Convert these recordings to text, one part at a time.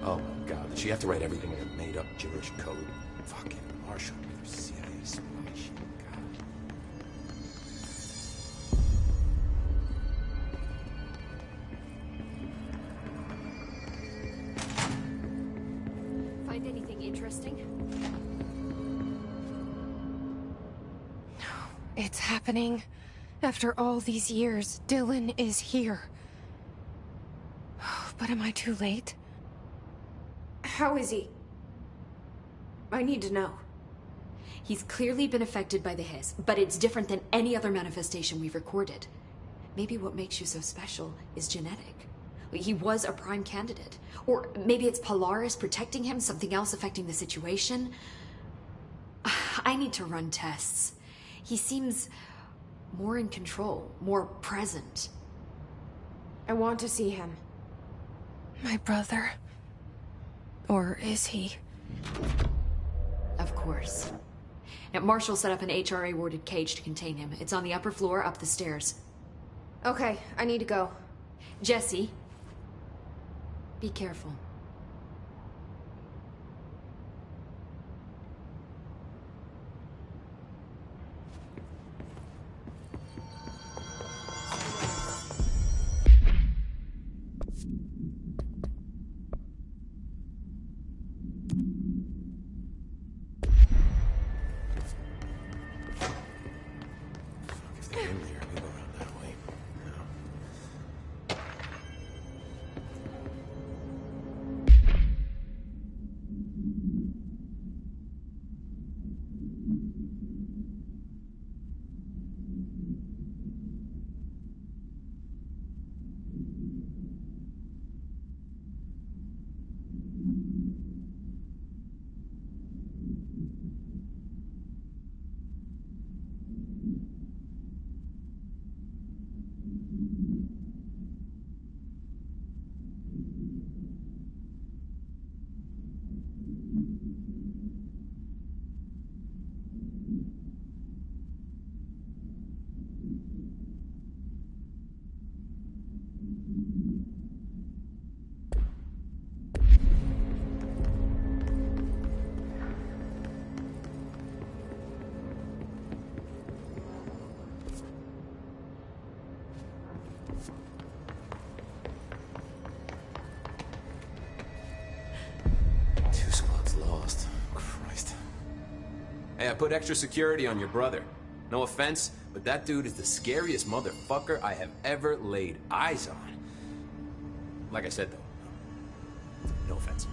Oh my god, did she have to write everything in a made-up gibberish code? Fucking Marshall, you're serious. Why she... Find anything interesting? It's happening. After all these years, Dylan is here. But am I too late? How is he? I need to know. He's clearly been affected by the hiss, but it's different than any other manifestation we've recorded. Maybe what makes you so special is genetic. He was a prime candidate. Or maybe it's Polaris protecting him, something else affecting the situation. I need to run tests. He seems more in control, more present. I want to see him. My brother. Or is he? Of course. Now, Marshall set up an HRA-warded cage to contain him. It's on the upper floor, up the stairs. Okay, I need to go. Jesse, be careful. Hey, I put extra security on your brother. No offense, but that dude is the scariest motherfucker I have ever laid eyes on. Like I said, though, no offense.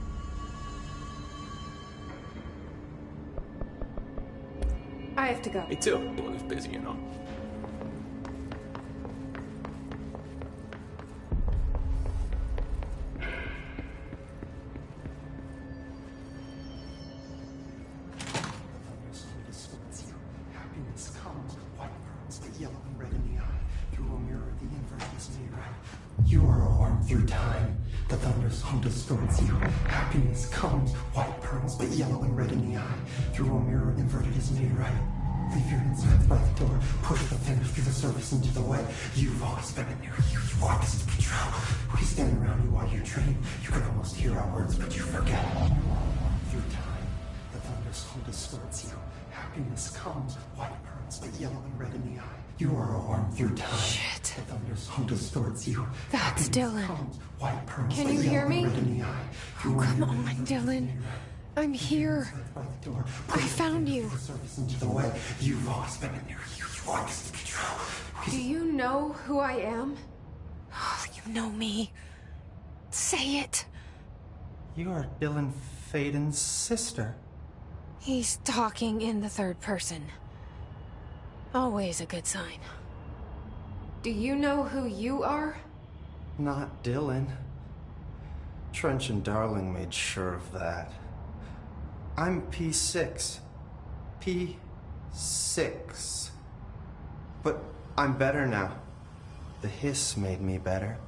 I have to go. Me too. The one who's busy, you know. Distorts you. Happiness comes, white pearls, but yellow and red in the eye. Through a mirror, inverted is made right. Leave your insides by the door. Push the fingers through the surface into the way. You've always been in there. You want this to patrol. We stand around you while you dream. You can almost hear our words, but you forget. Through time, the thunderstorm distorts you. Happiness comes, white pearls, but yellow and red in the eye. You are a worm through time. Shit. The thunderstorm distorts you. That's Dylan. Comes, white pearls, Can but you hear yellow me? and red in the eye. Oh, come on, Dylan. I'm here. I found you. You've always been in there. You want this to control. Do you know who I am? Oh, you know me. Say it. You are Dylan Faden's sister. He's talking in the third person. Always a good sign. Do you know who you are? Not Dylan. Trench and Darling made sure of that. I'm P6. P6. But I'm better now. The hiss made me better.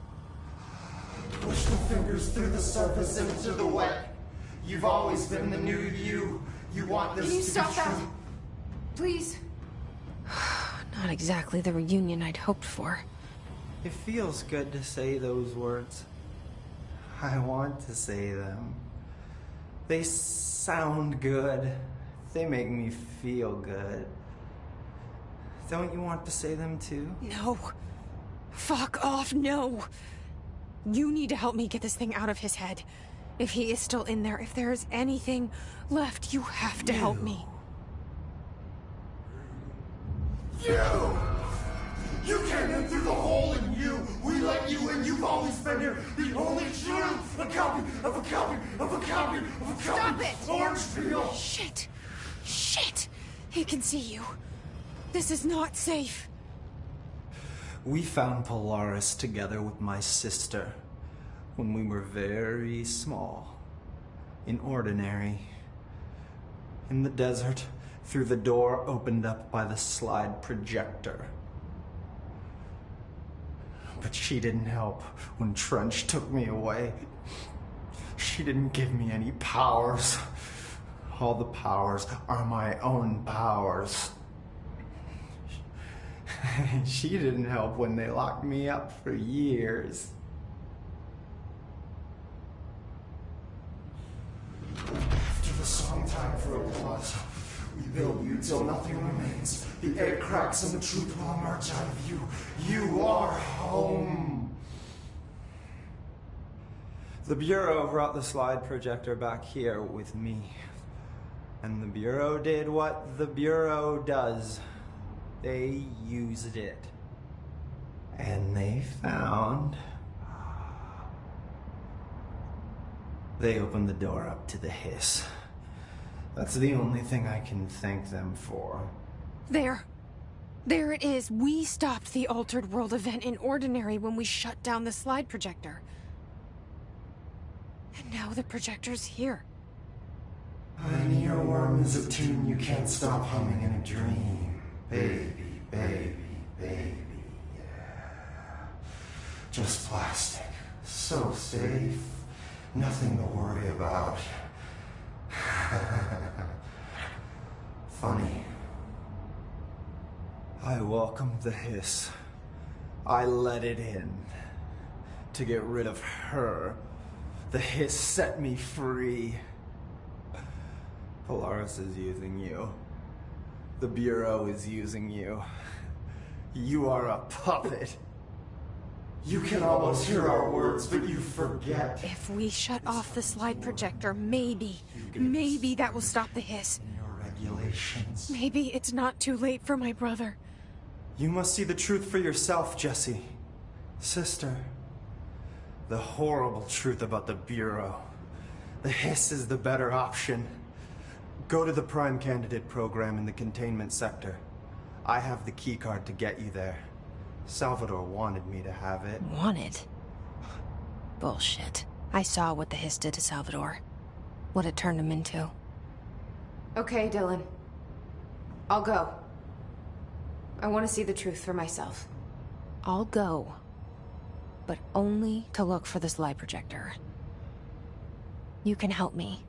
Push the fingers through the surface into the wet. You've always been the new you. You want this Can you to stop be that? true. Please. Not exactly the reunion I'd hoped for. It feels good to say those words. I want to say them. They sound good. They make me feel good. Don't you want to say them too? No. Fuck off, no. You need to help me get this thing out of his head. If he is still in there, if there is anything left, you have to help me. You came in through the hole in you. We let you in. You've always been here. The only truth. A copy of a copy of a copy of a copy. Stop it! Orange peel. Shit. Shit. He can see you. This is not safe. We found Polaris together with my sister when we were very small, in Ordinary, in the desert, through the door opened up by the slide projector. But she didn't help when Trench took me away. She didn't give me any powers. All the powers are my own powers. She didn't help when they locked me up for years. After the song time for applause, we build you till nothing remains. The egg cracks and the truth will emerge out of you. You are home. The Bureau brought the slide projector back here with me. And the Bureau did what the Bureau does. They used it. And they found... They opened the door up to the hiss. That's the only thing I can thank them for. There. There it is. We stopped the Altered World event in Ordinary when we shut down the slide projector. And now the projector's here. An earworm is a tune you can't stop humming in a dream. Baby, baby, baby, yeah. Just plastic. So safe. Nothing to worry about. Funny. I welcomed the hiss. I let it in. To get rid of her. The hiss set me free. Polaris is using you. The Bureau is using you. You are a puppet. You can almost hear our words, but you forget. If we shut off the slide projector, maybe that will stop the hiss. In your regulations. Maybe it's not too late for my brother. You must see the truth for yourself, Jesse. Sister. The horrible truth about the Bureau. The hiss is the better option. Go to the Prime Candidate program in the containment sector. I have the keycard to get you there. Salvador wanted me to have it. Wanted? Bullshit. I saw what the hiss did to Salvador. What it turned him into. Okay, Dylan. I'll go. I want to see the truth for myself. I'll go. But only to look for the slide projector. You can help me.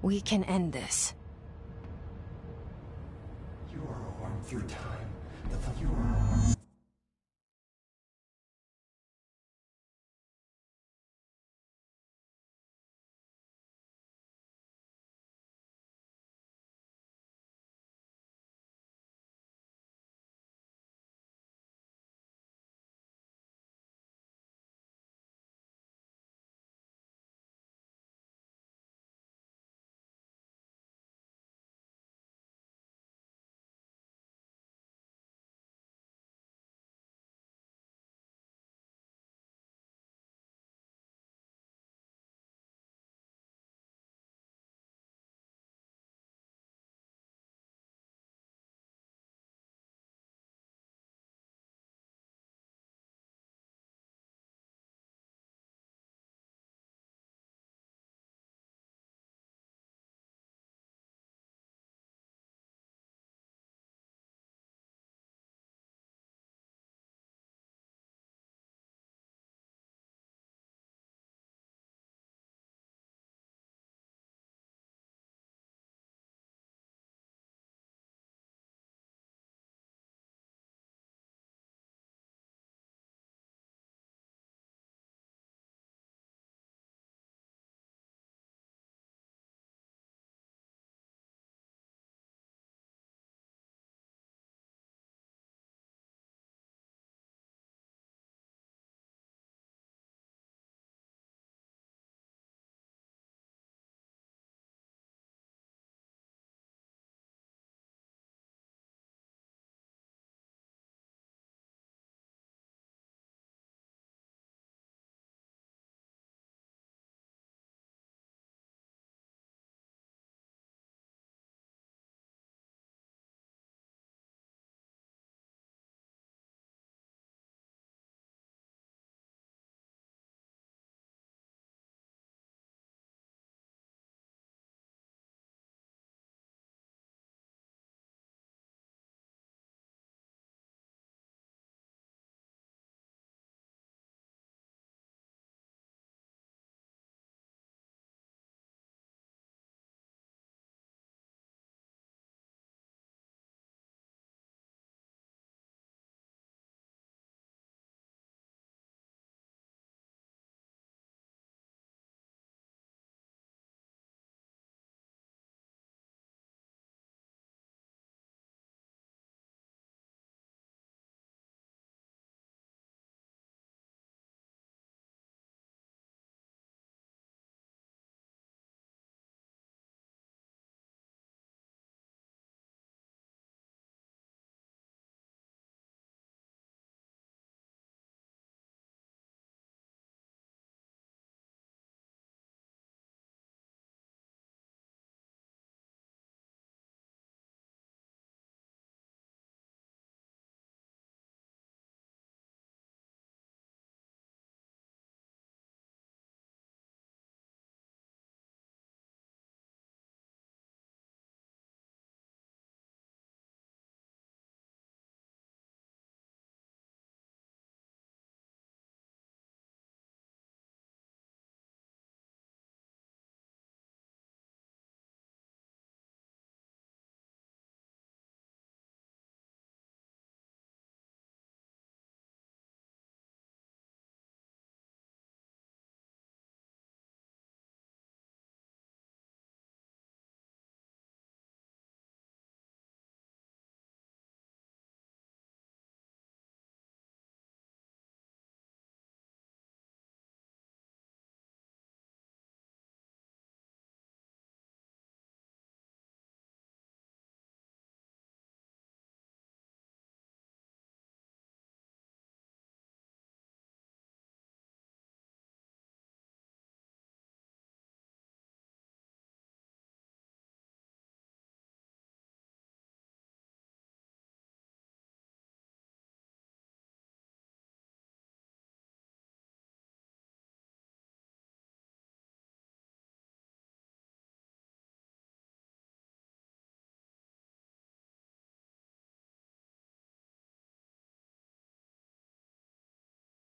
We can end this. You are a worm through time. You are a worm.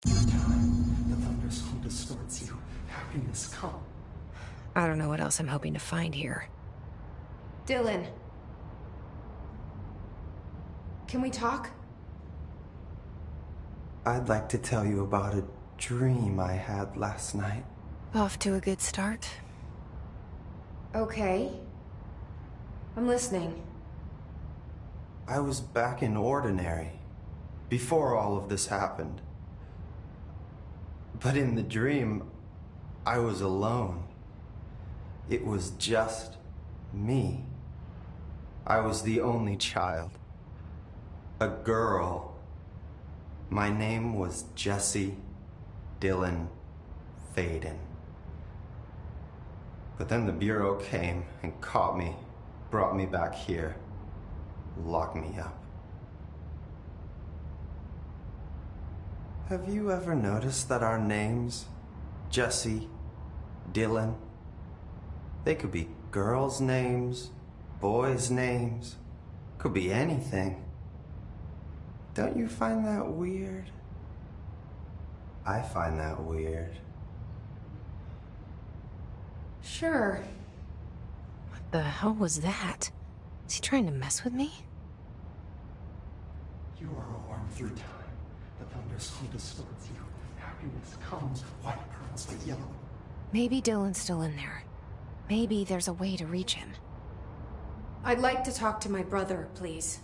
Through time, the thunderstorm distorts you. Happiness comes. I don't know what else I'm hoping to find here. Dylan. Can we talk? I'd like to tell you about a dream I had last night. Off to a good start. Okay. I'm listening. I was back in Ordinary, before all of this happened. But in the dream, I was alone. It was just me. I was the only child. A girl. My name was Jesse Dylan Faden. But then the Bureau came and caught me, brought me back here, locked me up. Have you ever noticed that our names, Jesse, Dylan, they could be girls' names, boys' names, could be anything. Don't you find that weird? I find that weird. Sure. What the hell was that? Is he trying to mess with me? You are warm through time. The thunderstorm distorts you. Happiness comes, white pearls but yellow. Maybe Dylan's still in there. Maybe there's a way to reach him. I'd like to talk to my brother, please.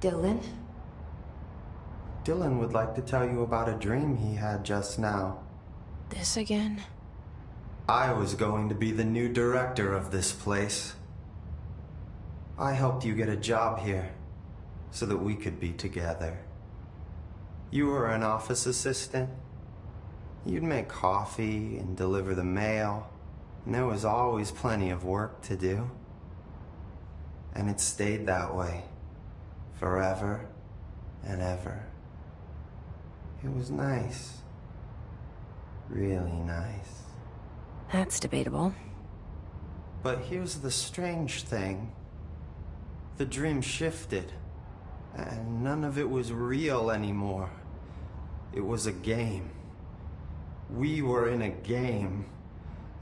Dylan? Dylan would like to tell you about a dream he had just now. This again? I was going to be the new director of this place. I helped you get a job here, so that we could be together. You were an office assistant. You'd make coffee and deliver the mail, and there was always plenty of work to do. And it stayed that way, forever and ever. It was nice. Really nice. That's debatable. But here's the strange thing. The dream shifted, and none of it was real anymore. It was a game. We were in a game,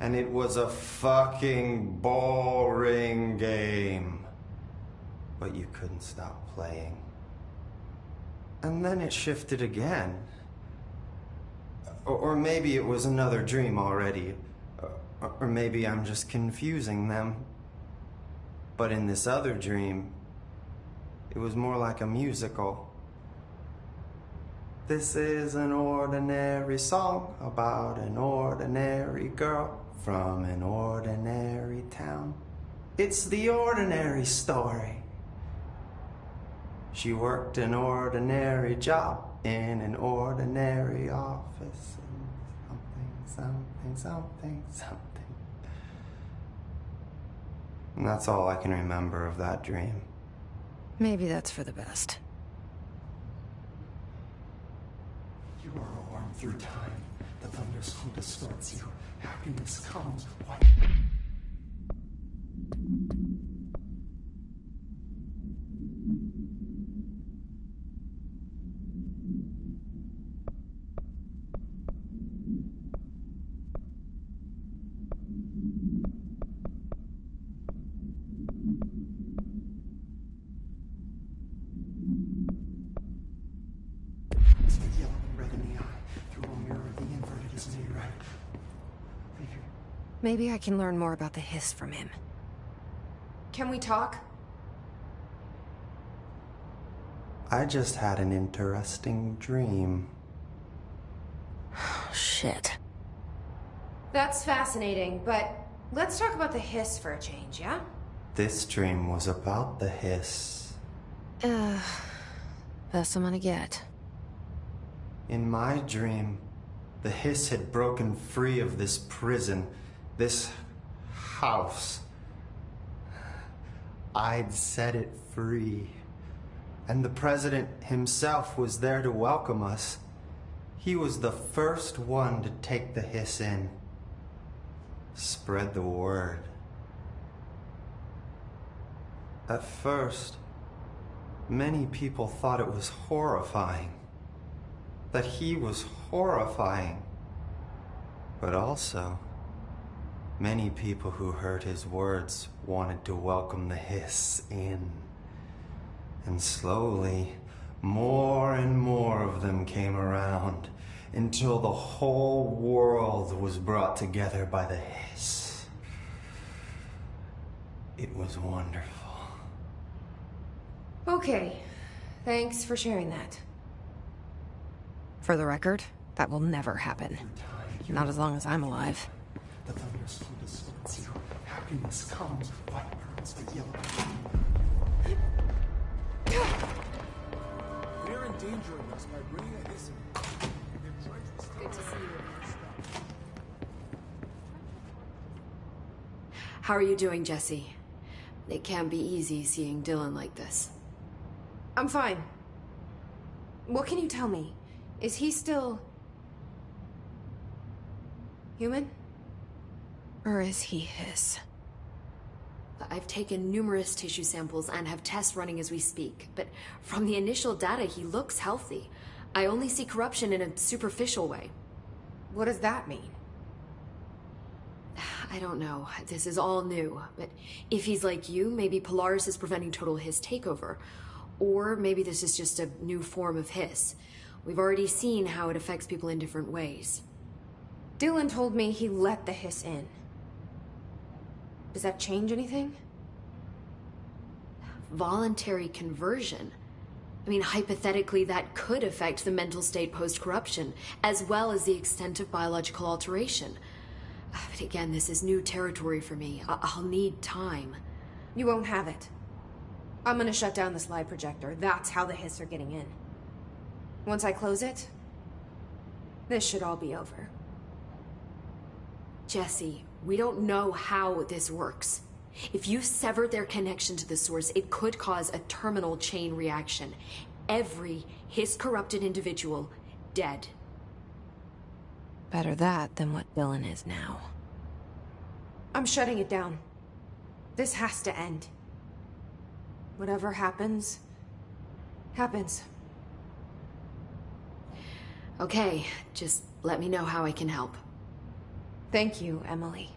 and it was a fucking boring game. But you couldn't stop playing. And then it shifted again. Or maybe it was another dream already. Or maybe I'm just confusing them. But in this other dream, it was more like a musical. This is an ordinary song about an ordinary girl from an ordinary town. It's the ordinary story. She worked an ordinary job in an ordinary office. Something. And that's all I can remember of that dream. Maybe that's for the best. You are warm through time. The thunderstorm distorts you. Happiness comes, white. It's the yellow and red in the eye. Through a mirror, the inverted is made right. Leave your Maybe I can learn more about the hiss from him. Can we talk? I just had an interesting dream. Oh, shit. That's fascinating, but let's talk about the hiss for a change, yeah? This dream was about the hiss. Best I'm gonna get. In my dream, the hiss had broken free of this prison, this house. I'd set it free. And the president himself was there to welcome us. He was the first one to take the hiss in. Spread the word. At first, Many people thought it was horrifying. That he was horrifying. But also, many people who heard his words wanted to welcome the Hiss in. And slowly, more and more of them came around, until the whole world was brought together by the Hiss. It was wonderful. Okay. Thanks for sharing that. For the record, that will never happen. Not as long as I'm alive. The thunder's flute is zero. Happiness comes with white pearls, but yellow. They're endangering us by bringing a hiss in. They're trying to Good to see you. How are you doing, Jesse? It can't be easy seeing Dylan like this. I'm fine. What can you tell me? Is he still... human? Or is he his? I've taken numerous tissue samples and have tests running as we speak, but from the initial data, he looks healthy. I only see corruption in a superficial way. What does that mean? I don't know. This is all new, but if he's like you, maybe Polaris is preventing total Hiss takeover. Or maybe this is just a new form of Hiss. We've already seen how it affects people in different ways. Dylan told me he let the Hiss in. Does that change anything? Voluntary conversion. I mean, hypothetically, that could affect the mental state post-corruption, as well as the extent of biological alteration. But again, this is new territory for me. I'll need time. You won't have it. I'm gonna shut down the slide projector. That's how the Hiss are getting in. Once I close it, this should all be over. Jesse, we don't know how this works. If you sever their connection to the source, it could cause a terminal chain reaction. Every Hiss-corrupted individual dead. Better that than what Dylan is now. I'm shutting it down. This has to end. Whatever happens, happens. Okay, just let me know how I can help. Thank you, Emily.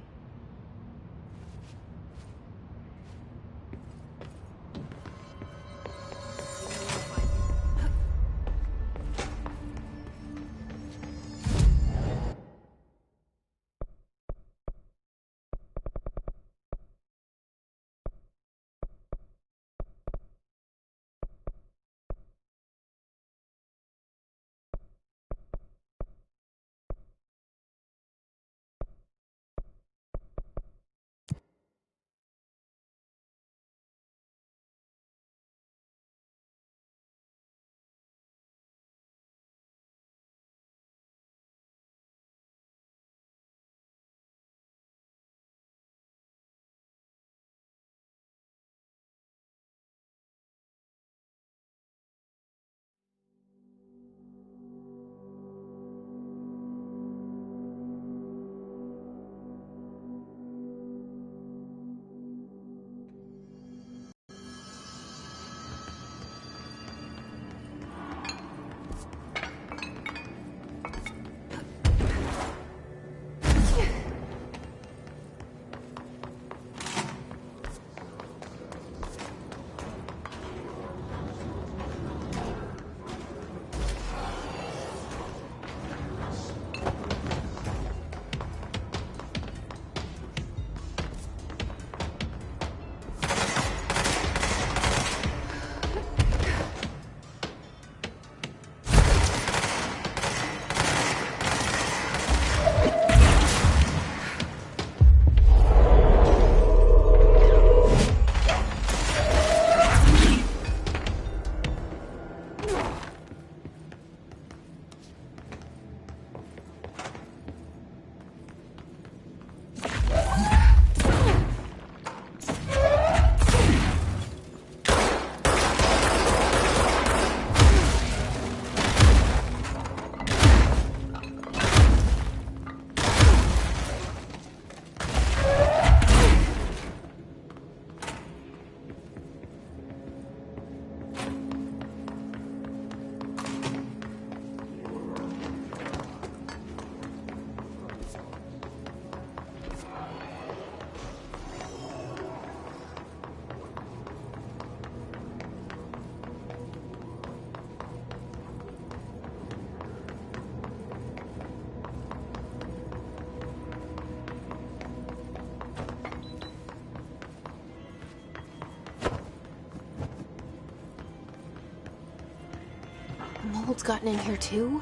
Cold's gotten in here too?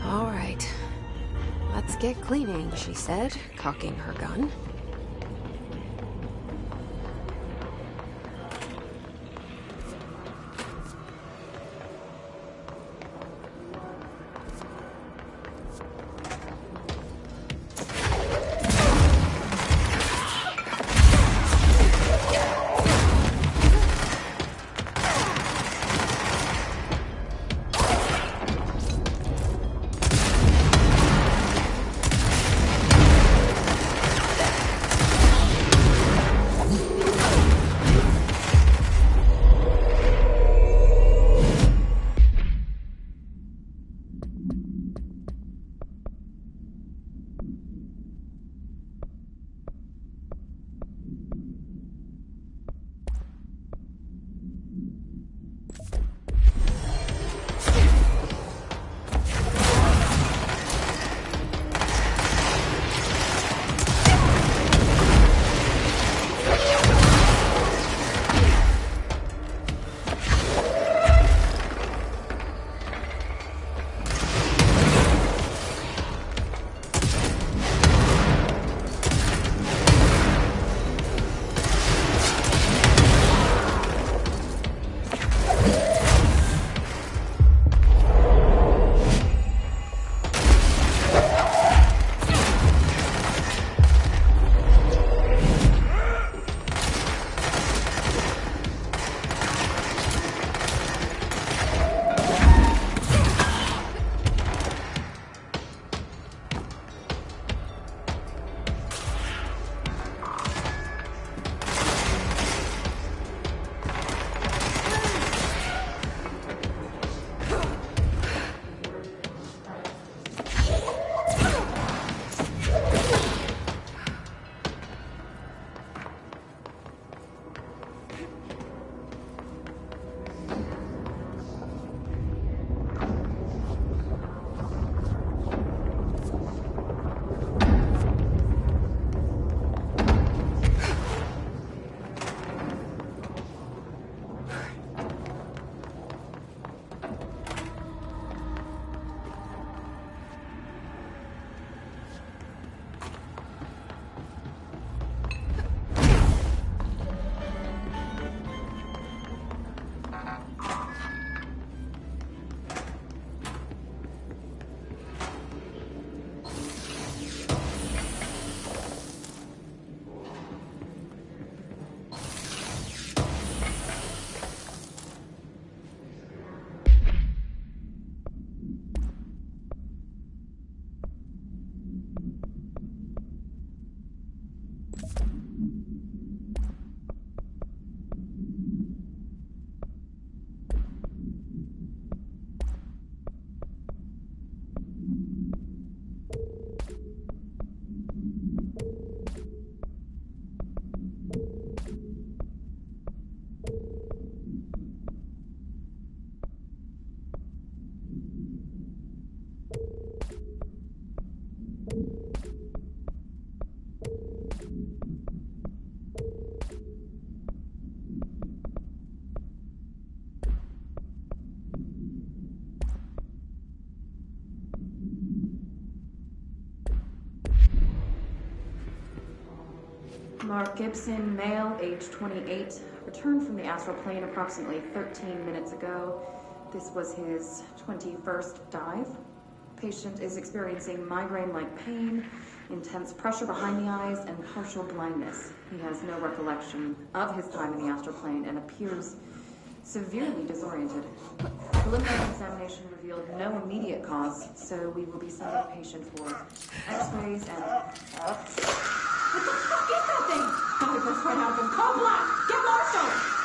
All right. Let's get cleaning, she said, cocking her gun. Mark Gibson, male, age 28, returned from the astral plane approximately 13 minutes ago. This was his 21st dive. Patient is experiencing migraine-like pain, intense pressure behind the eyes, and partial blindness. He has no recollection of his time in the astral plane and appears severely disoriented. Preliminary examination revealed no immediate cause, so we will be sending the patient for x-rays and... What the fuck is that thing? Got this right out of him. Call Black! Get Marshall!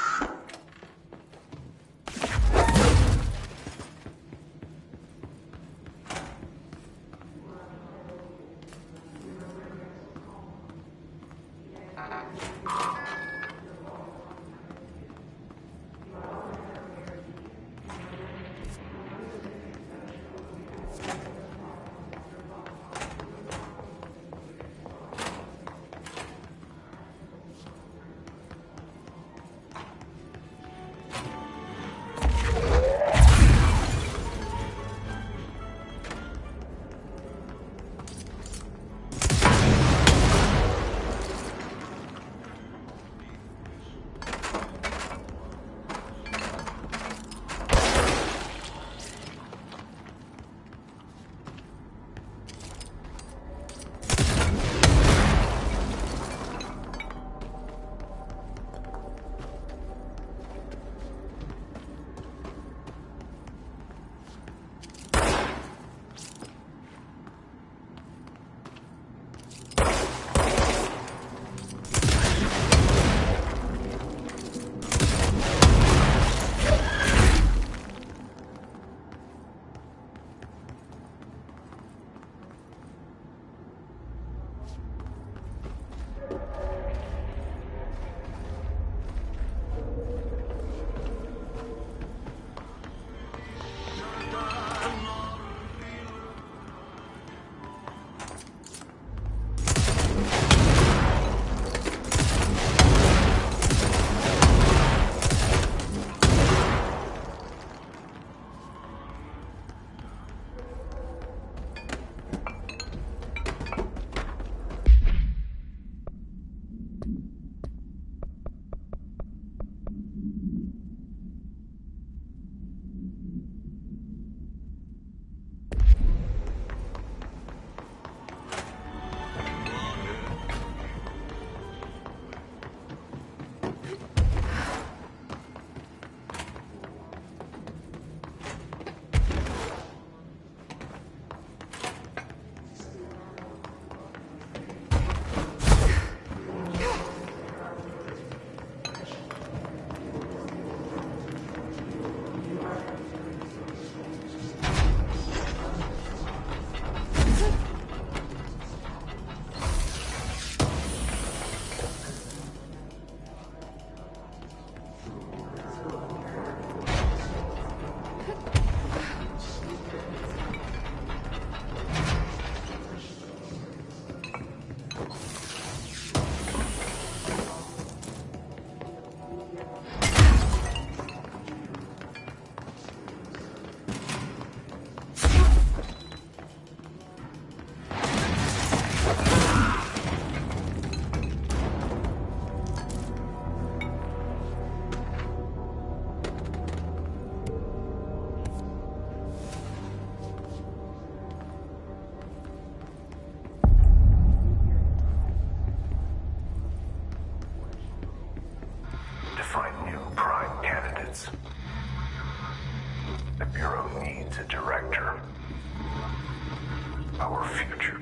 our future.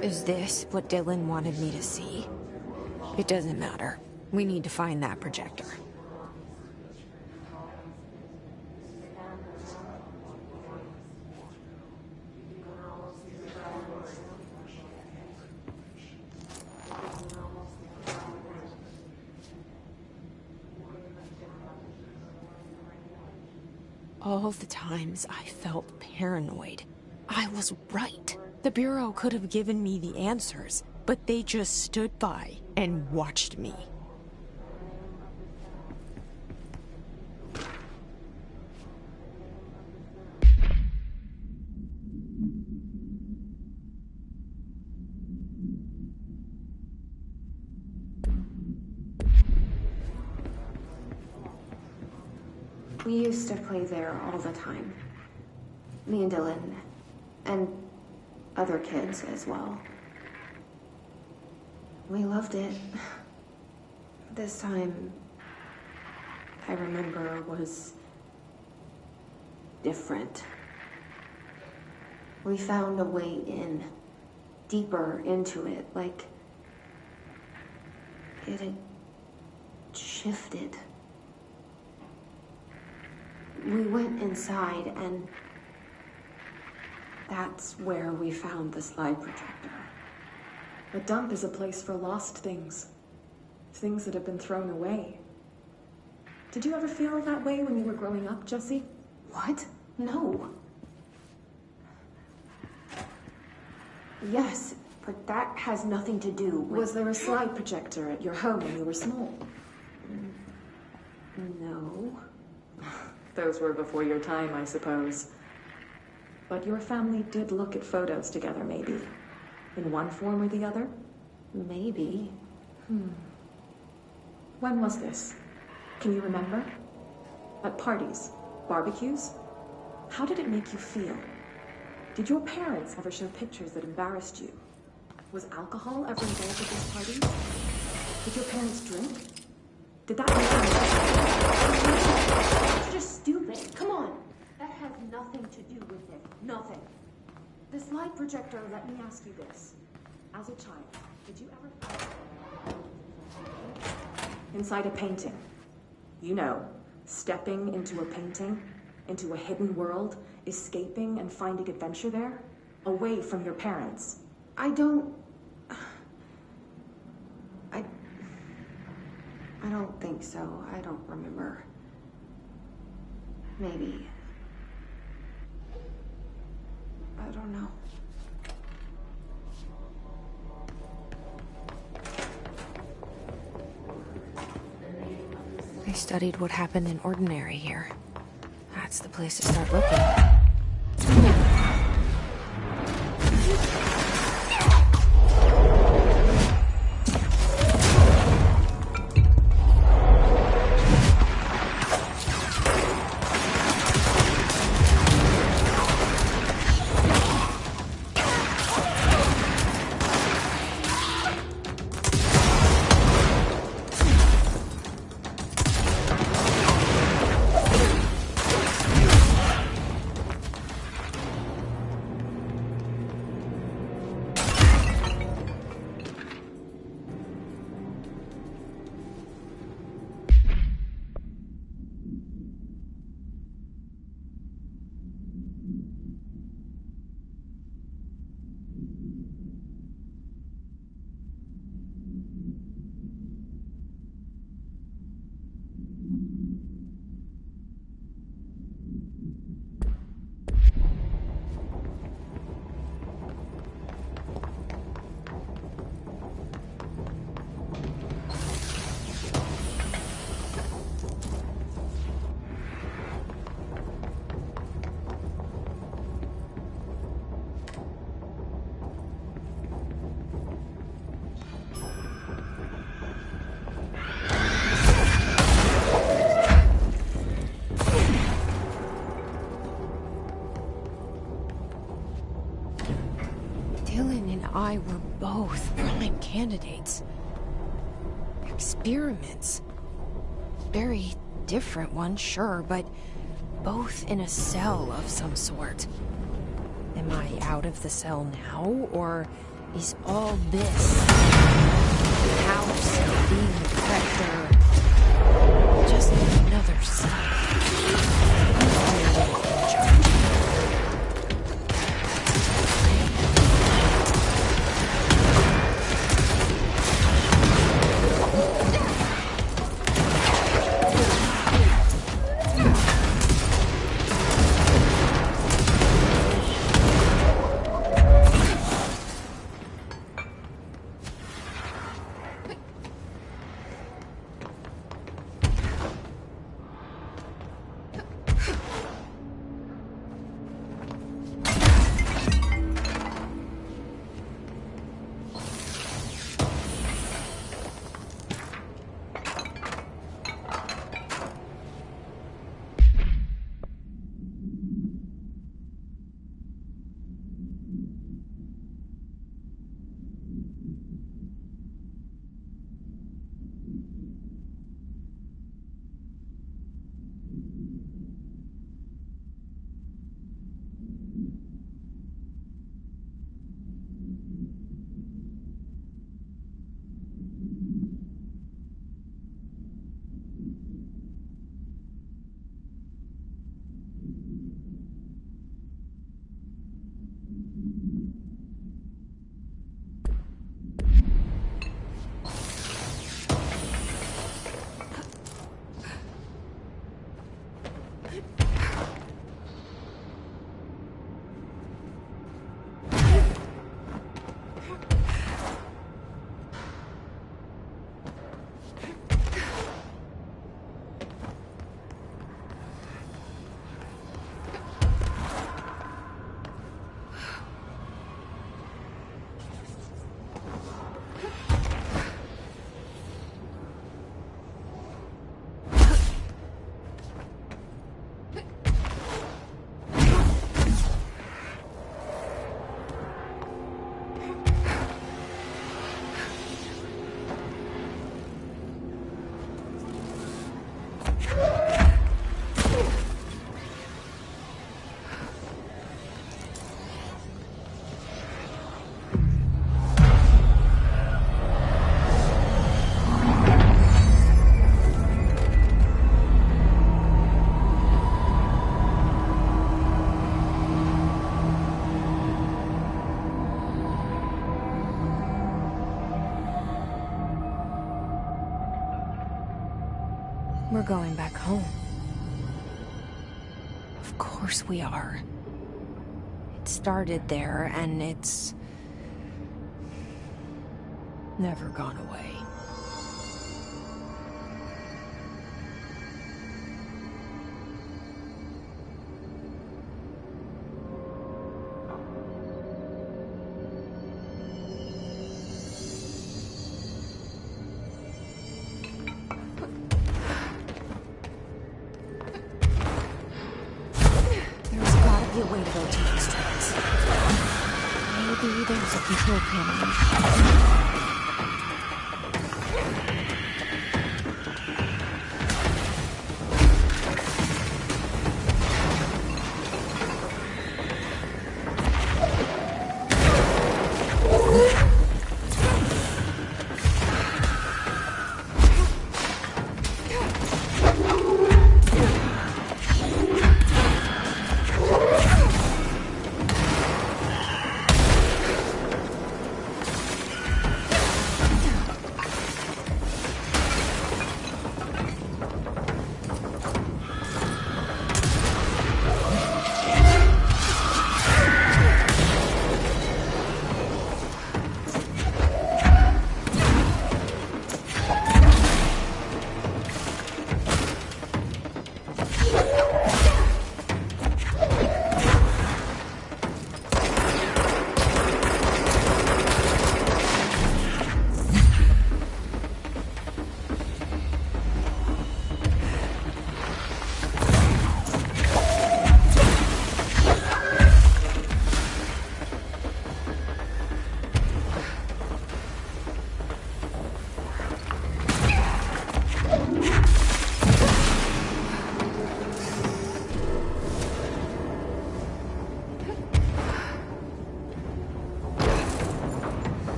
Is this what Dylan wanted me to see? It doesn't matter. We need to find that projector. All the times I felt paranoid, I was right. The Bureau could have given me the answers, but they just stood by and watched me. We used to play there all the time. Me and Dylan, and other kids as well. We loved it. This time, I remember, was different. We found a way in, deeper into it, like it had shifted. We went inside, and that's where we found the slide projector. A dump is a place for lost things. Things that have been thrown away. Did you ever feel that way when you were growing up, Jesse? What? No. Yes, but that has nothing to do with... Was there a slide projector at your home when you were small? No. Those were before your time, I suppose. But your family did look at photos together, maybe. In one form or the other? Maybe. When was this? Can you remember? At parties? Barbecues? How did it make you feel? Did your parents ever show pictures that embarrassed you? Was alcohol ever involved at these parties? Did your parents drink? Did that make you... It's just stupid. Come on. That has nothing to do with it. Nothing. The slide projector, let me ask you this. As a child, did you ever find... Inside a painting. You know, Stepping into a painting, into a hidden world, escaping and finding adventure there, away from your parents. I don't think so. I don't remember. Maybe. I don't know. They studied what happened in Ordinary here. That's the place to start looking. Dylan and I were both prime candidates. Experiments. Very different ones, sure, but both in a cell of some sort. Am I out of the cell now, or is all this house being the director just another cell? going back home. Of course we are. It started there, and it's never gone away. A way to rotate these tracks. Maybe there's a control panel.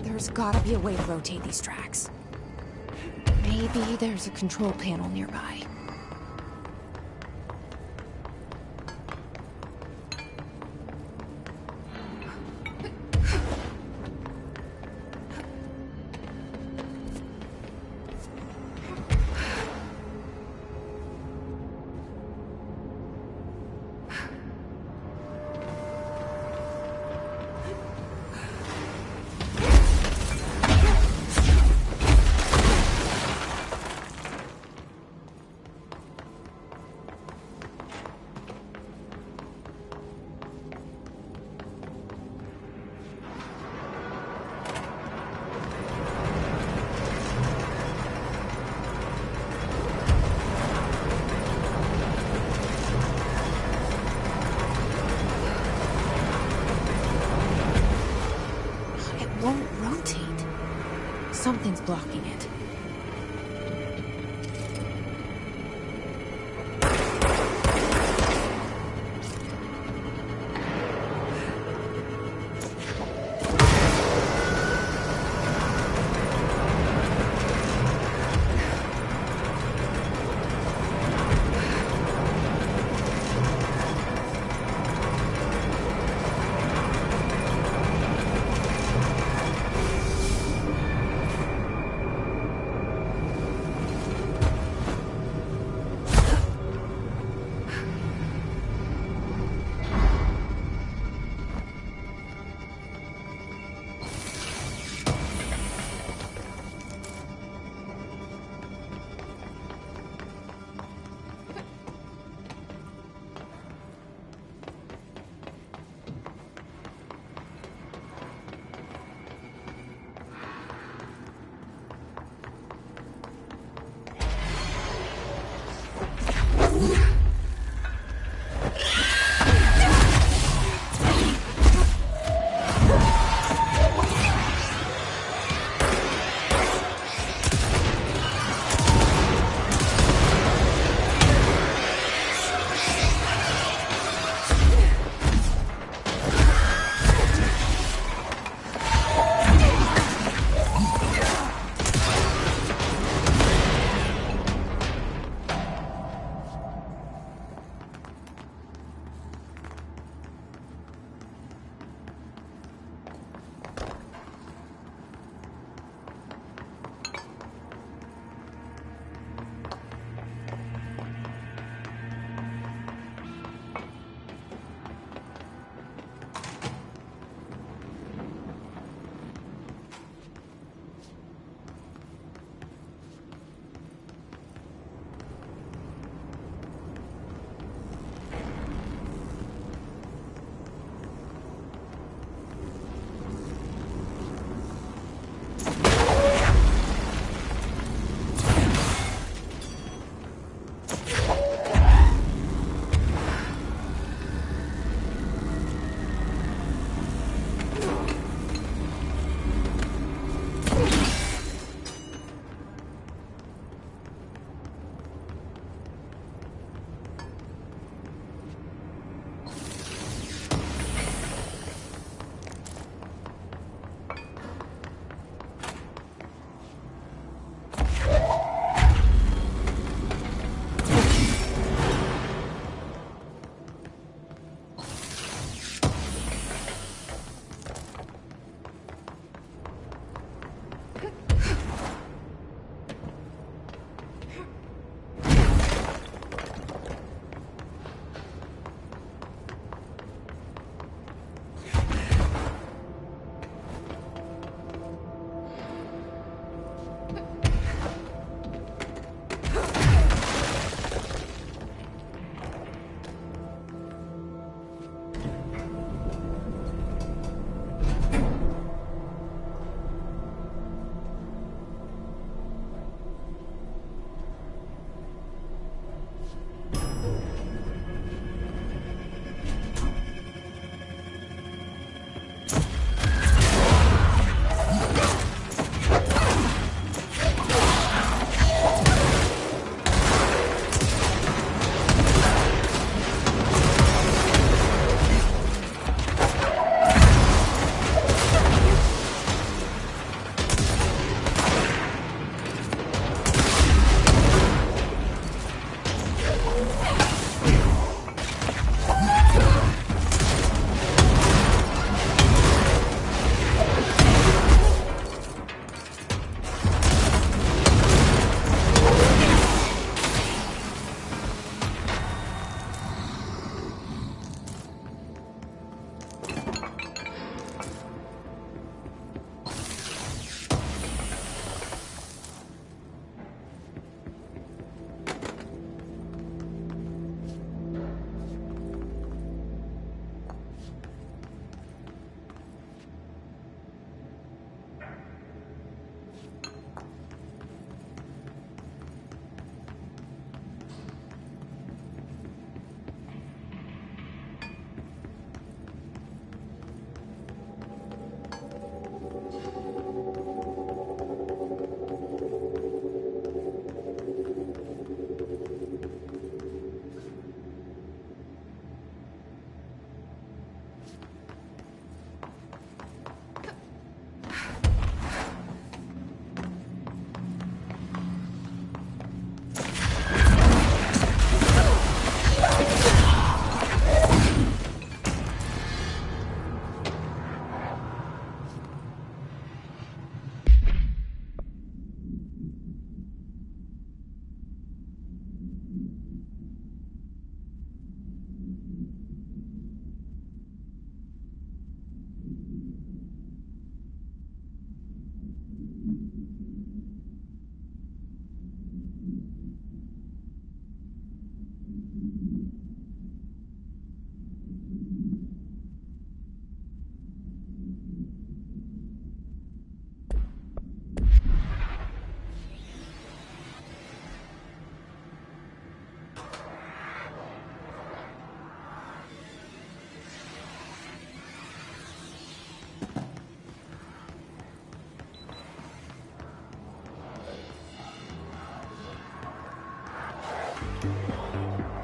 There's gotta be a way to rotate these tracks. Maybe there's a control panel nearby. Something's blocking it.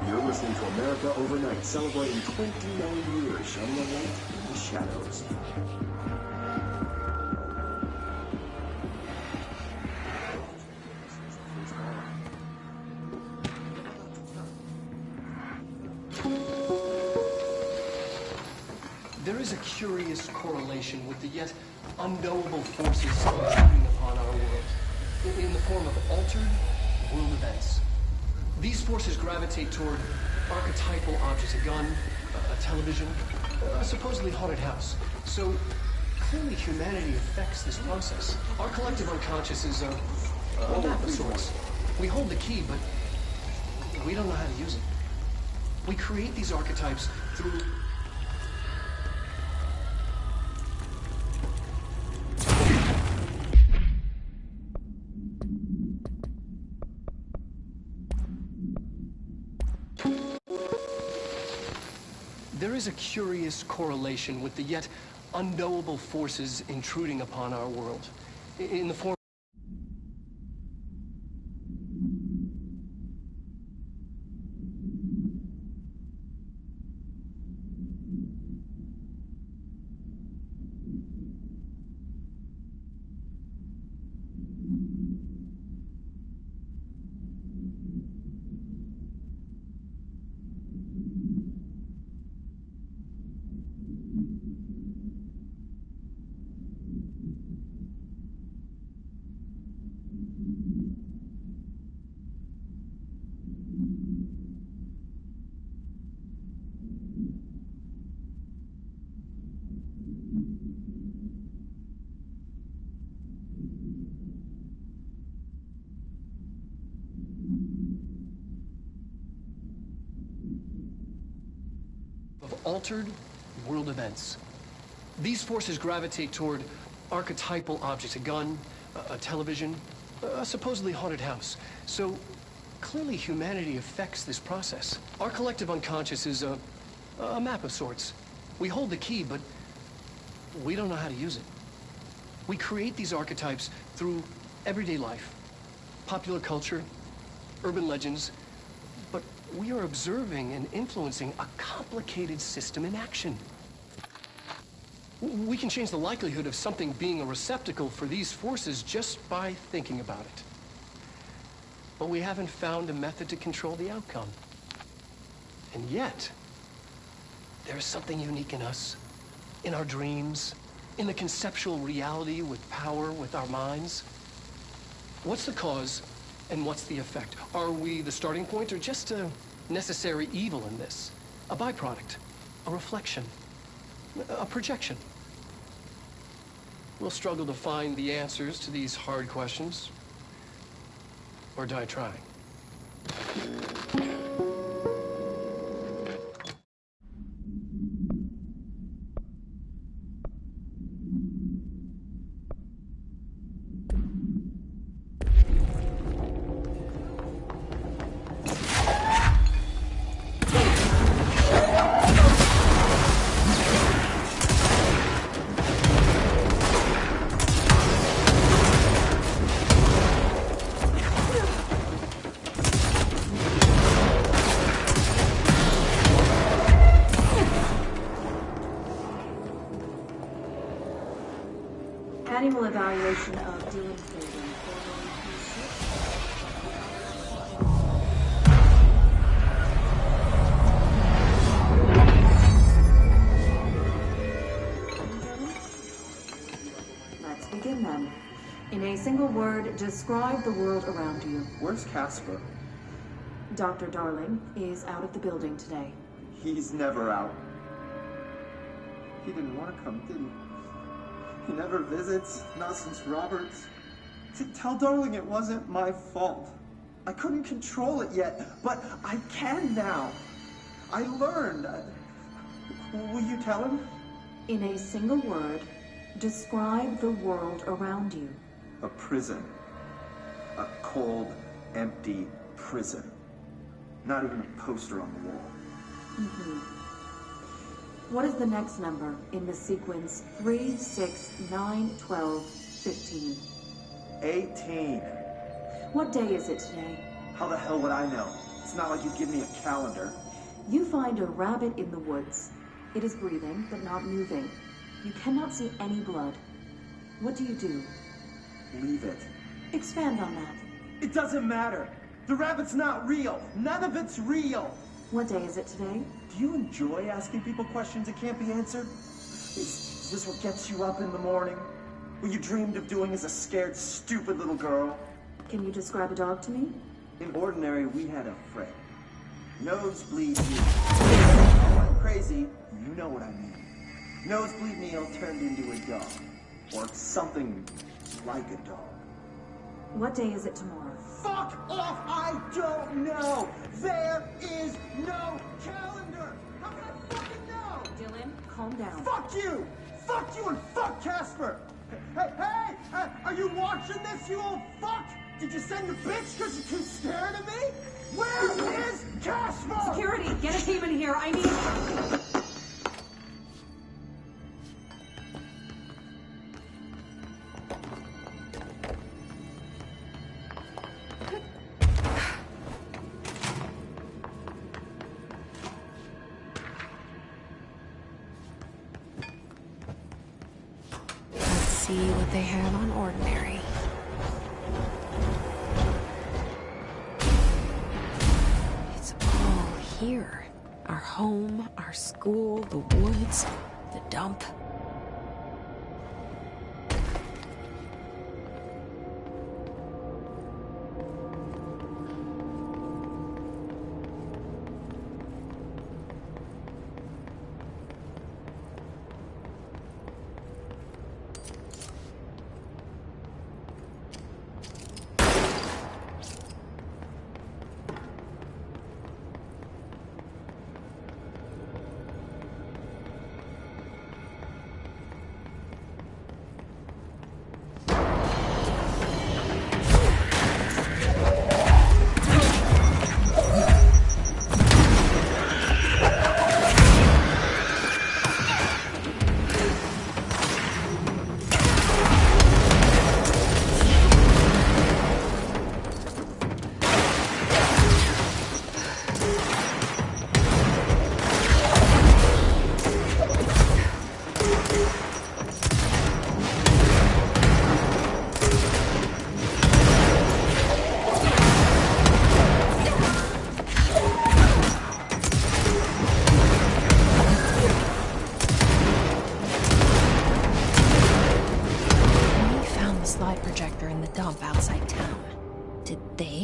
You're listening to America Overnight, celebrating 29 years shining a light in the shadows. There is a curious correlation with the yet unknowable forces intruding upon our world, in the form of altered world events. These forces gravitate toward archetypal objects, a gun, a television, a supposedly haunted house. So clearly humanity affects this process. Our collective unconscious is a map of sorts. We hold the key, but we don't know how to use it. We create these archetypes through There is a curious correlation with the yet unknowable forces intruding upon our world, in the form of altered world events. These forces gravitate toward archetypal objects, a gun, a television, a supposedly haunted house. So clearly humanity affects this process. Our collective unconscious is a map of sorts. We hold the key, but we don't know how to use it. We create these archetypes through everyday life, popular culture, urban legends, but we are observing and influencing a complicated system in action. We can change the likelihood of something being a receptacle for these forces just by thinking about it. But we haven't found a method to control the outcome. And yet, there is something unique in us, in our dreams, in the conceptual reality with power with our minds. What's the cause and what's the effect? Are we the starting point or just a necessary evil in this? A byproduct, a reflection, a projection? We'll struggle to find the answers to these hard questions, or die trying. Annual evaluation of Dylan Fagan. Let's begin then. In a single word, describe the world around you. Where's Casper? Dr. Darling is out of the building today. He's never out. He didn't want to come, did he? He never visits, not since Roberts. Tell Darling it wasn't my fault. I couldn't control it yet, but I can now. I learned. Will you tell him? In a single word, describe the world around you. A prison. A cold, empty prison. Not even a poster on the wall. What is the next number in the sequence 3, 6, 9, 12, 15? 18. What day is it today? How the hell would I know? It's not like you give me a calendar. You find a rabbit in the woods. It is breathing, but not moving. You cannot see any blood. What do you do? Leave it. Expand on that. It doesn't matter. The rabbit's not real. None of it's real. What day is it today? Do you enjoy asking people questions that can't be answered? Is this what gets you up in the morning? What you dreamed of doing as a scared, stupid little girl? Can you describe a dog to me? In Ordinary, we had a friend. Nosebleed Neil. Oh, I'm crazy. You know what I mean. Nosebleed Neil turned into a dog. Or something like a dog. What day is it tomorrow? Fuck off! I don't know! There is no calendar! How can I fucking know? Dylan, calm down. Fuck you! Fuck you and fuck Casper! Hey! Are you watching this, you old fuck? Did you send your bitch because you're too scared of me? Where is Casper? Security, get a team in here. I need... See what they have on Ordinary. It's all here. Our home, our school, the woods, the dump.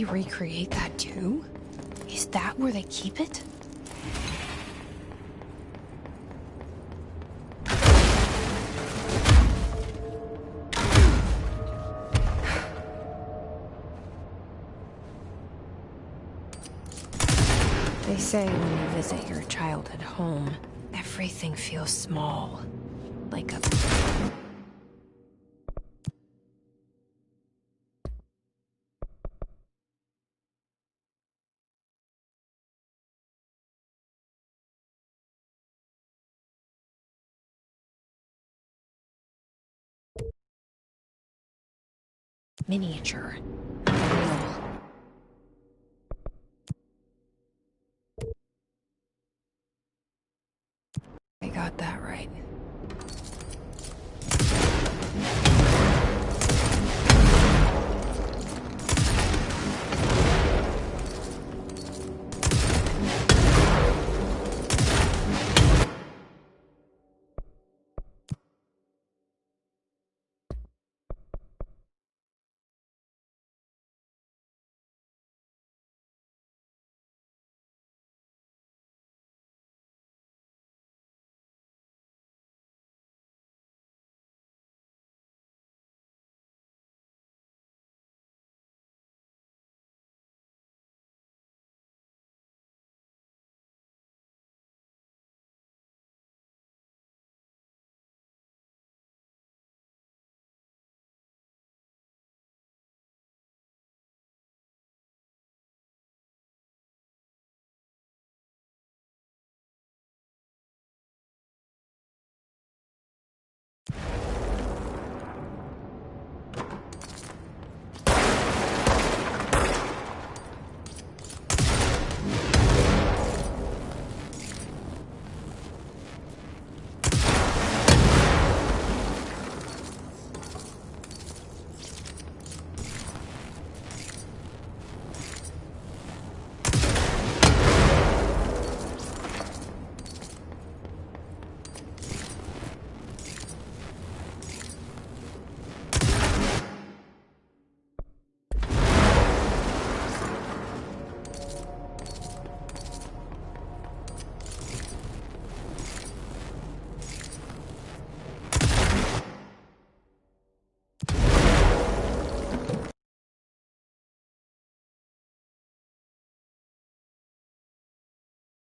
Recreate that too? Is that where they keep it? They say when you visit your childhood home, everything feels small. Like a... miniature. Real. I got that